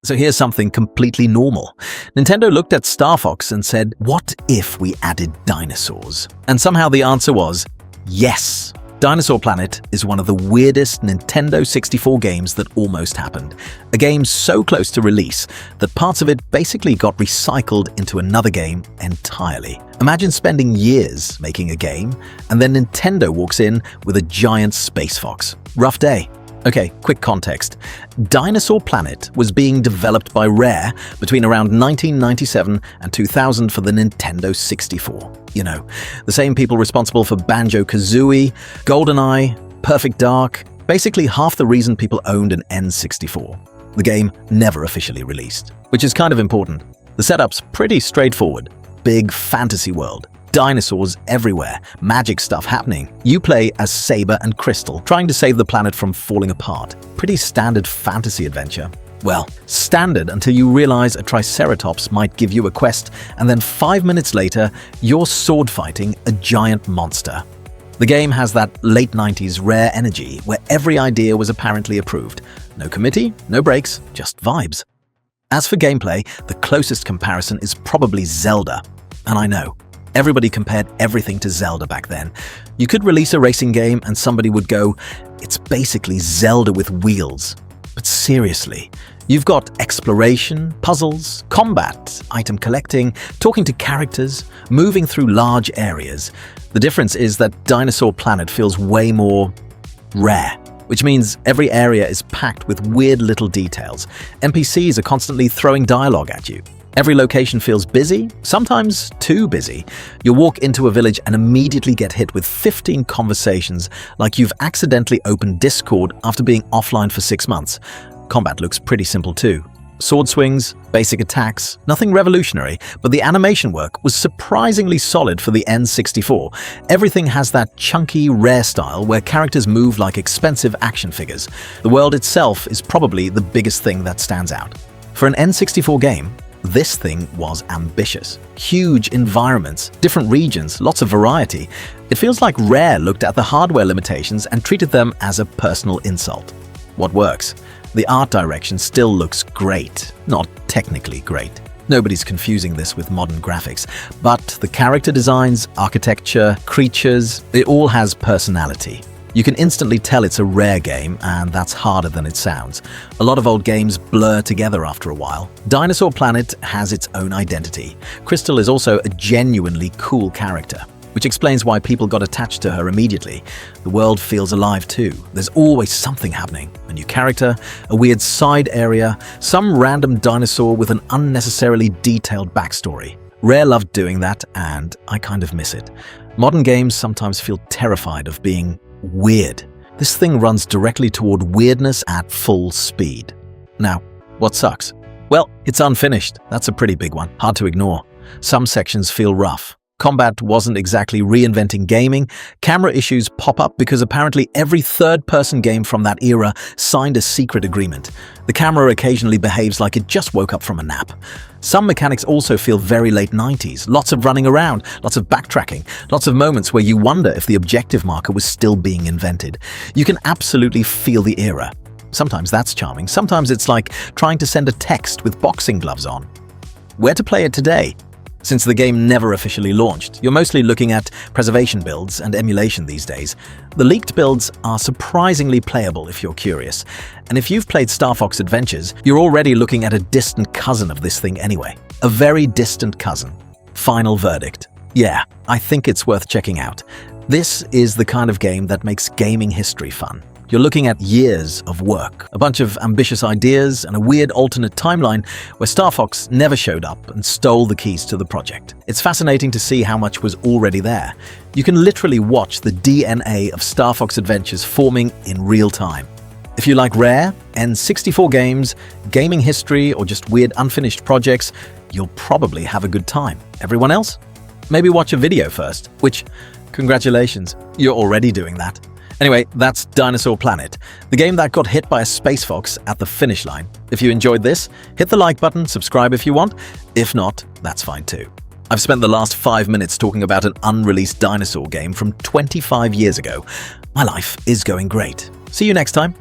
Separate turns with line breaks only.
So here's something completely normal. Nintendo looked at Star Fox and said, what if we added dinosaurs? And somehow the answer was yes. Dinosaur Planet is one of the weirdest Nintendo 64 games that almost happened. A game so close to release that parts of it basically got recycled into another game entirely. Imagine spending years making a game, and then Nintendo walks in with a giant space fox. Rough day. Okay, quick context. Dinosaur Planet was being developed by Rare between around 1997 and 2000 for the Nintendo 64. You know, the same people responsible for Banjo-Kazooie, GoldenEye, Perfect Dark, basically half the reason people owned an N64. The game never officially released, which is kind of important. The setup's pretty straightforward. Big fantasy world. Dinosaurs everywhere, magic stuff happening. You play as Saber and Crystal, trying to save the planet from falling apart. Pretty standard fantasy adventure. Well, standard until you realize a Triceratops might give you a quest, and then 5 minutes later, you're sword fighting a giant monster. The game has that late 90s Rare energy where every idea was apparently approved. No committee, no breaks, just vibes. As for gameplay, the closest comparison is probably Zelda. And I know, everybody compared everything to Zelda back then. You could release a racing game and somebody would go, it's basically Zelda with wheels. But seriously, you've got exploration, puzzles, combat, item collecting, talking to characters, moving through large areas. The difference is that Dinosaur Planet feels way more Rare, which means every area is packed with weird little details. NPCs are constantly throwing dialogue at you. Every location feels busy, sometimes too busy. You'll walk into a village and immediately get hit with 15 conversations like you've accidentally opened Discord after being offline for 6 months. Combat looks pretty simple too. Sword swings, basic attacks, nothing revolutionary, but the animation work was surprisingly solid for the N64. Everything has that chunky, Rare style where characters move like expensive action figures. The world itself is probably the biggest thing that stands out. For an N64 game, this thing was ambitious. Huge environments, different regions, lots of variety. It feels like Rare looked at the hardware limitations and treated them as a personal insult. What works? The art direction still looks great. Not technically great. Nobody's confusing this with modern graphics. But the character designs, architecture, creatures, it all has personality. You can instantly tell it's a Rare game, and that's harder than it sounds. A lot of old games blur together after a while. Dinosaur Planet has its own identity. Crystal is also a genuinely cool character, which explains why people got attached to her immediately. The world feels alive too. There's always something happening. A new character, a weird side area, some random dinosaur with an unnecessarily detailed backstory. Rare loved doing that, and I kind of miss it. Modern games sometimes feel terrified of being weird. This thing runs directly toward weirdness at full speed. Now, what sucks? Well, it's unfinished. That's a pretty big one. Hard to ignore. Some sections feel rough. Combat wasn't exactly reinventing gaming. Camera issues pop up because apparently every third-person game from that era signed a secret agreement. The camera occasionally behaves like it just woke up from a nap. Some mechanics also feel very late 90s. Lots of running around, lots of backtracking, lots of moments where you wonder if the objective marker was still being invented. You can absolutely feel the era. Sometimes that's charming. Sometimes it's like trying to send a text with boxing gloves on. Where to play it today? Since the game never officially launched, you're mostly looking at preservation builds and emulation these days. The leaked builds are surprisingly playable if you're curious. And if you've played Star Fox Adventures, you're already looking at a distant cousin of this thing anyway. A very distant cousin. Final verdict. Yeah, I think it's worth checking out. This is the kind of game that makes gaming history fun. You're looking at years of work, a bunch of ambitious ideas, and a weird alternate timeline where Star Fox never showed up and stole the keys to the project. It's fascinating to see how much was already there. You can literally watch the DNA of Star Fox Adventures forming in real time. If you like Rare, N64 games, gaming history, or just weird unfinished projects, you'll probably have a good time. Everyone else? Maybe watch a video first, which, congratulations, you're already doing that. Anyway, that's Dinosaur Planet, the game that got hit by a space fox at the finish line. If you enjoyed this, hit the like button, subscribe if you want. If not, that's fine too. I've spent the last 5 minutes talking about an unreleased dinosaur game from 25 years ago. My life is going great. See you next time.